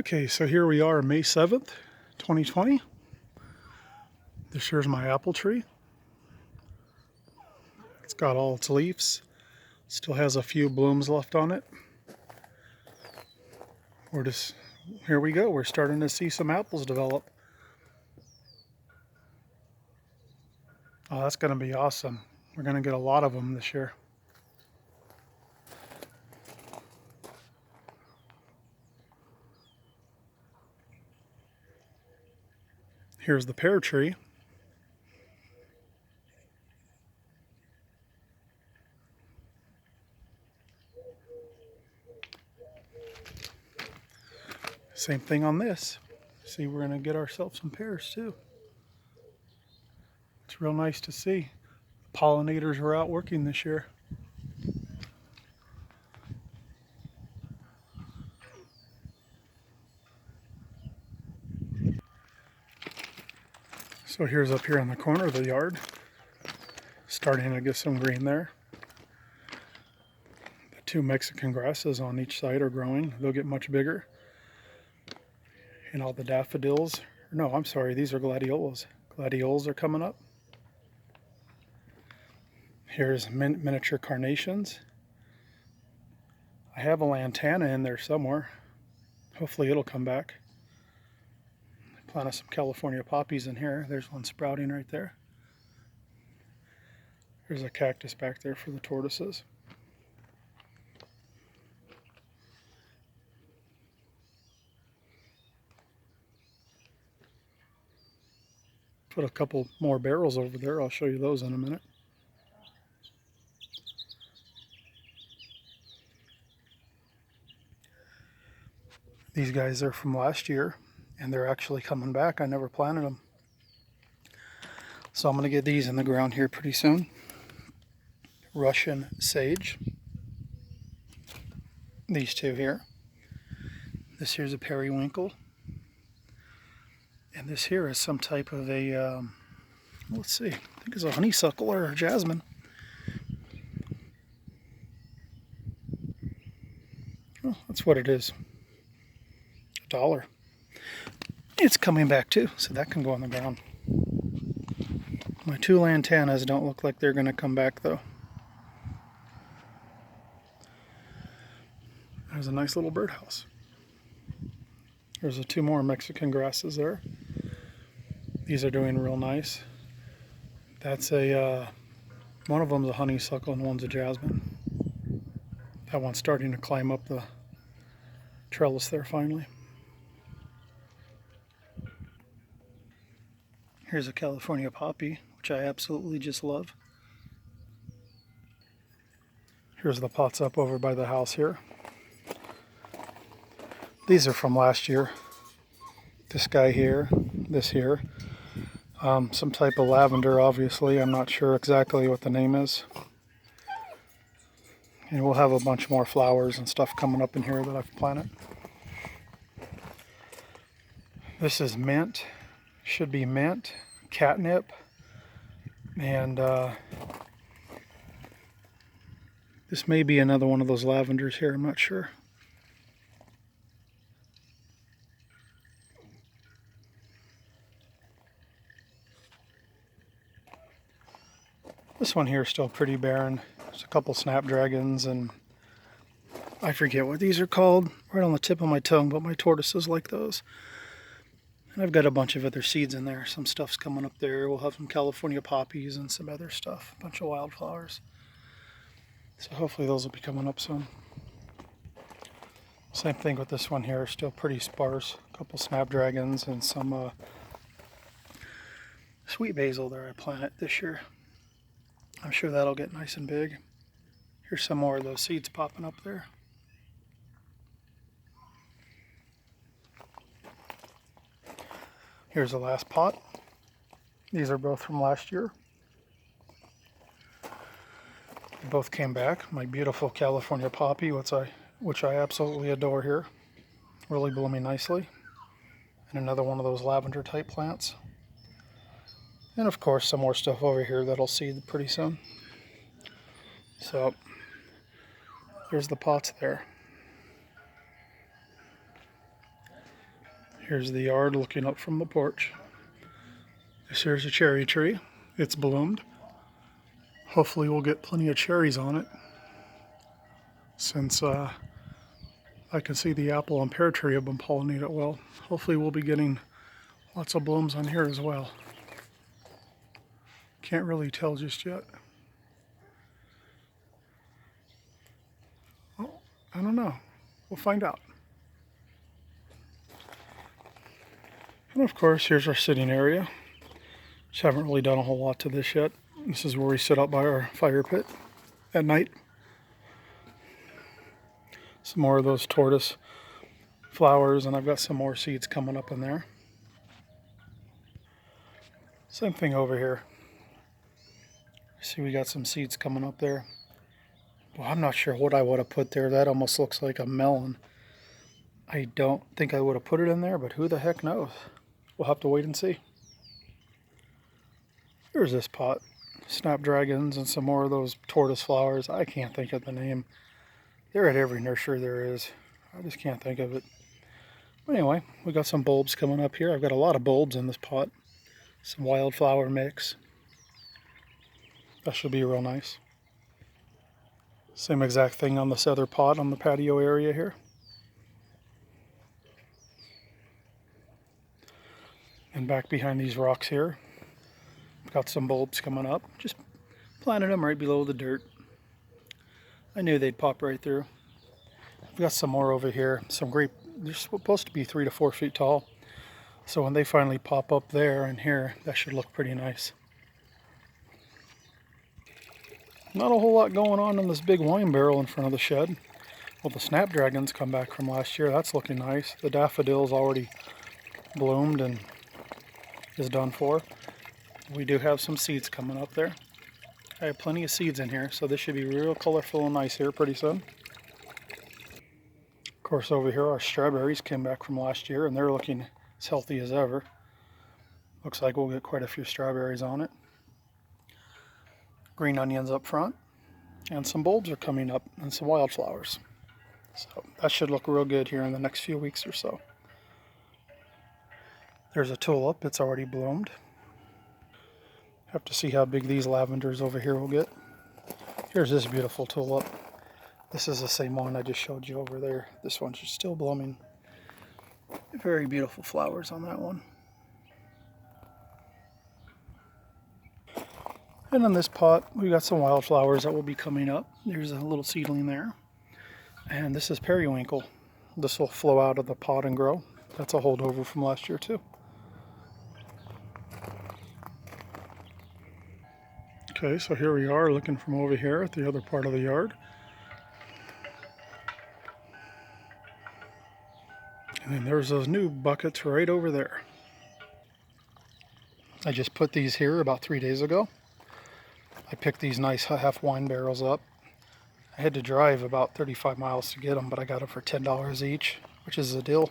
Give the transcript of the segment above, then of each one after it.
Okay, so here we are, May 7th, 2020. This here's my apple tree. It's got all its leaves. Still has a few blooms left on it. Here we go. We're starting to see some apples develop. Oh, that's going to be awesome. We're going to get a lot of them this year. Here's the pear tree. Same thing on this. See, we're going to get ourselves some pears too. It's real nice to see. Pollinators are out working this year. So here's up here in the corner of the yard. Starting to get some green there. The two Mexican grasses on each side are growing. They'll get much bigger. And all the daffodils, no, I'm sorry, these are gladiolas. Gladiolas are coming up. Here's miniature carnations. I have a lantana in there somewhere. Hopefully it'll come back. Planted some California poppies in here. There's one sprouting right there. There's a cactus back there for the tortoises. Put a couple more barrels over there. I'll show you those in a minute. These guys are from last year, and they're actually coming back. I never planted them. So I'm going to get these in the ground here pretty soon. Russian sage. These two here. This here's a periwinkle. And this here is some type of a, let's see, I think it's a honeysuckle or a jasmine. Oh, that's what it is. $1. It's coming back too, so that can go on the ground. My two lantanas don't look like they're going to come back though. There's a nice little birdhouse. There's the two more Mexican grasses there. These are doing real nice. That's a, one of them's a honeysuckle and one's a jasmine. That one's starting to climb up the trellis there finally. Here's a California poppy, which I absolutely just love. Here's the pots up over by the house here. These are from last year. This guy here, this here. Some type of lavender, obviously. I'm not sure exactly what the name is. And we'll have a bunch more flowers and stuff coming up in here that I've planted. This is mint. Should be mint, catnip, and this may be another one of those lavenders here. I'm not sure. This one here is still pretty barren. There's a couple snapdragons, and I forget what these are called. Right on the tip of my tongue, but my tortoises like those. And I've got a bunch of other seeds in there. Some stuff's coming up there. We'll have some California poppies and some other stuff. A bunch of wildflowers. So hopefully those will be coming up soon. Same thing with this one here. Still pretty sparse. A couple snapdragons and some sweet basil there I planted this year. I'm sure that'll get nice and big. Here's some more of those seeds popping up there. Here's the last pot. These are both from last year. They both came back. My beautiful California poppy, which I absolutely adore here. Really blooming nicely. And another one of those lavender type plants. And of course some more stuff over here that'll seed pretty soon. So there's the pots there. Here's the yard looking up from the porch. This here's a cherry tree. It's bloomed. Hopefully we'll get plenty of cherries on it, since I can see the apple and pear tree have been pollinated well. Hopefully we'll be getting lots of blooms on here as well. Can't really tell just yet. Oh, I don't know. We'll find out. And of course, here's our sitting area. Just haven't really done a whole lot to this yet. This is where we sit out by our fire pit at night. Some more of those tortoise flowers, and I've got some more seeds coming up in there. Same thing over here. See, we got some seeds coming up there. Well, I'm not sure what I would have put there. That almost looks like a melon. I don't think I would have put it in there, but who the heck knows? We'll have to wait and see. Here's this pot. Snapdragons and some more of those tortoise flowers. I can't think of the name. They're at every nursery there is. I just can't think of it. But anyway, we got some bulbs coming up here. I've got a lot of bulbs in this pot. Some wildflower mix. That should be real nice. Same exact thing on this other pot on the patio area here. And back behind these rocks here, got some bulbs coming up. Just planted them right below the dirt. I knew they'd pop right through. I've got some more over here. Some grape. They're supposed to be 3 to 4 feet tall. So when they finally pop up there and here, that should look pretty nice. Not a whole lot going on in this big wine barrel in front of the shed. Well, the snapdragons come back from last year. That's looking nice. The daffodils already bloomed and is done for. We do have some seeds coming up there. I have plenty of seeds in here, so this should be real colorful and nice here pretty soon. Of course, over here our strawberries came back from last year and they're looking as healthy as ever. Looks like we'll get quite a few strawberries on it. Green onions up front, and some bulbs are coming up and some wildflowers. So that should look real good here in the next few weeks or so. There's a tulip. It's already bloomed. Have to see how big these lavenders over here will get. Here's this beautiful tulip. This is the same one I just showed you over there. This one's still blooming. Very beautiful flowers on that one. And in this pot, we got some wildflowers that will be coming up. There's a little seedling there. And this is periwinkle. This will flow out of the pot and grow. That's a holdover from last year too. Okay, so here we are looking from over here at the other part of the yard. And then there's those new buckets right over there. I just put these here about 3 days ago. I picked these nice half wine barrels up. I had to drive about 35 miles to get them, but I got them for $10 each, which is a deal.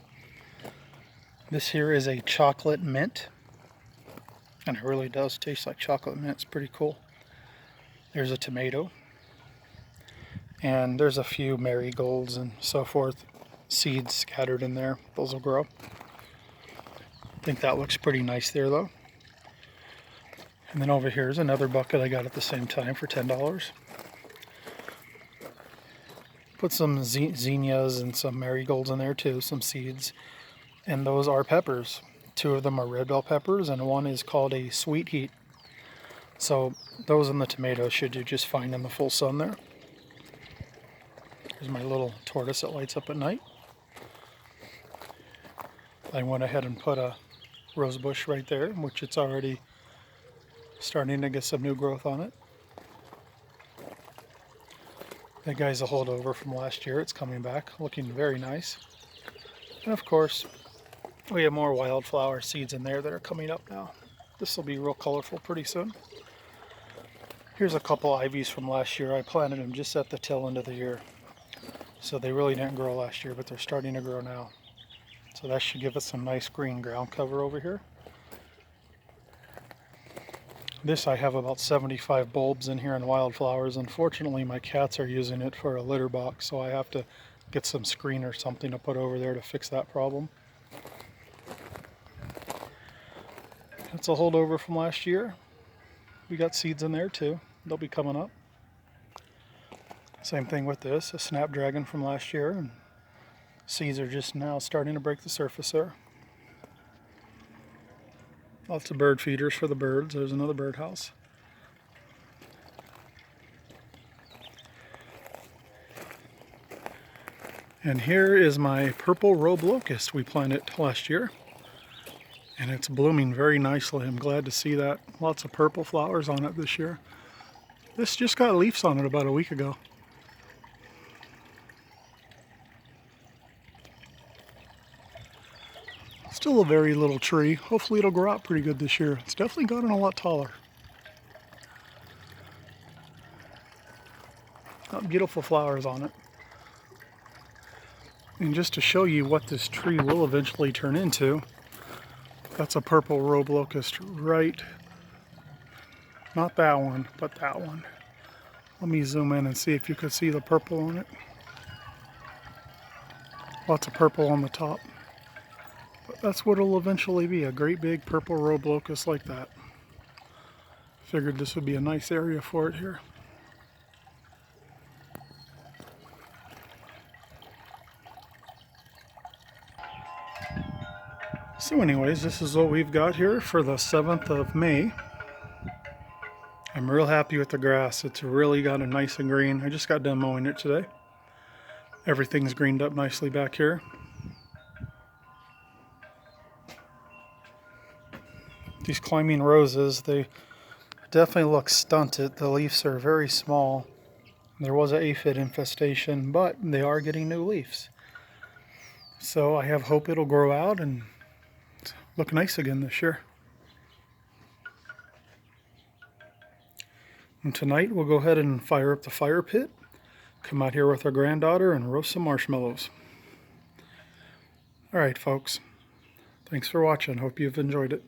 This here is a chocolate mint, and it really does taste like chocolate mint. It's pretty cool. There's a tomato, and there's a few marigolds and so forth, seeds scattered in there. Those will grow. I think that looks pretty nice there though. And then over here is another bucket I got at the same time for $10. Put some zinnias and some marigolds in there too, some seeds. And those are peppers. 2 of them are red bell peppers and one is called a sweet heat. So those and the tomatoes should do just fine in the full sun there. Here's my little tortoise that lights up at night. I went ahead and put a rose bush right there, which it's already starting to get some new growth on it. That guy's a holdover from last year. It's coming back, looking very nice. And of course, we have more wildflower seeds in there that are coming up now. This will be real colorful pretty soon. Here's a couple ivies from last year. I planted them just at the tail end of the year. So they really didn't grow last year, but they're starting to grow now. So that should give us some nice green ground cover over here. This I have about 75 bulbs in here and wildflowers. Unfortunately, my cats are using it for a litter box, so I have to get some screen or something to put over there to fix that problem. It's a holdover from last year. We got seeds in there too. They'll be coming up. Same thing with this, a snapdragon from last year, and seeds are just now starting to break the surface there. Lots of bird feeders for the birds. There's another birdhouse. And here is my purple Robe locust we planted last year. And it's blooming very nicely. I'm glad to see that. Lots of purple flowers on it this year. This just got leaves on it about a week ago. Still a very little tree. Hopefully it'll grow out pretty good this year. It's definitely gotten a lot taller. Got beautiful flowers on it. And just to show you what this tree will eventually turn into, that's a purple Robe locust right, not that one, but that one. Let me zoom in and see if you could see the purple on it. Lots of purple on the top. But that's what it'll eventually be, a great big purple Robe locust like that. Figured this would be a nice area for it here. So anyways, this is what we've got here for the 7th of May. I'm real happy with the grass. It's really got a nice and green. I just got done mowing it today. Everything's greened up nicely back here. These climbing roses, they definitely look stunted. The leaves are very small. There was an aphid infestation, but they are getting new leaves. So I have hope it'll grow out and look nice again this year. And tonight we'll go ahead and fire up the fire pit, come out here with our granddaughter and roast some marshmallows. Alright folks, thanks for watching. Hope you've enjoyed it.